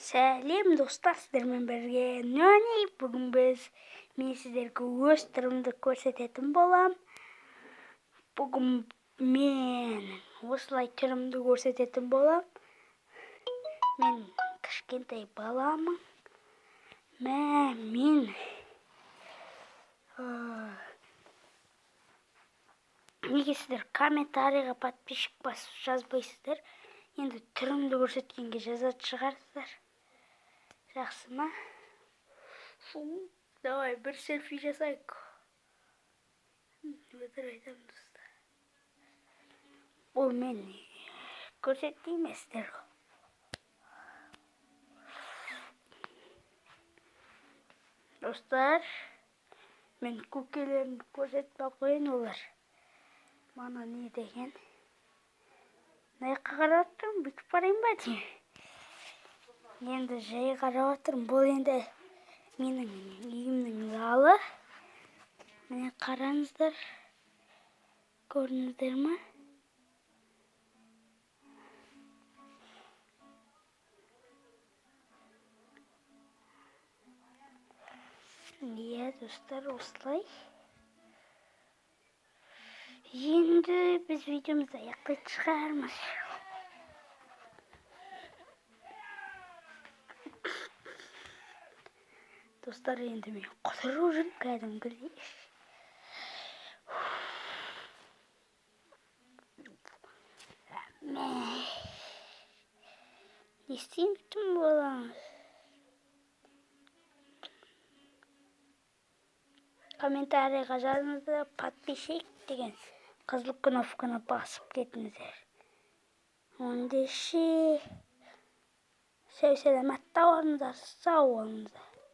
Сәлем достар, сіздермен бірге Нөни. Бүгін мен сіздерге өз түрімді көрсететін болам. Бүгін мен осылай түрімді көрсететін болам. Мен кішкентай баламын. Мен неге сіздер комментарийға подписчик басып жазбайсыздар? Енді түрімді көрсеткенге жазатын шығарсыздар. Жақсы ма? Давай бір селфи жасайық. Өтір айтамын достар. Бұл мен көрсетті еместер. Достар, мен көкелерімді көрсетпей қойын олар. Мана не деген? Наяққа қарап отырмын, бүйтіп барайын ба деймін. Енді жай қарап отырмын. Бұл енді менің үйімнің залы. Міне қараңыздар. Көрдіңіздер ме? Иә, достар, осылай. Енді біз видеомызды аяқтайтын шығармыз. Достар, енді мен құтырып жүрмін кәдімгідей. Не істейтін боламыз? Комментарийға жазыңыздар, подписчик деген қызыл кнопканы басып кетіңіздер. Ондеше сау саламатта болыңыздар, сау болыңыздар.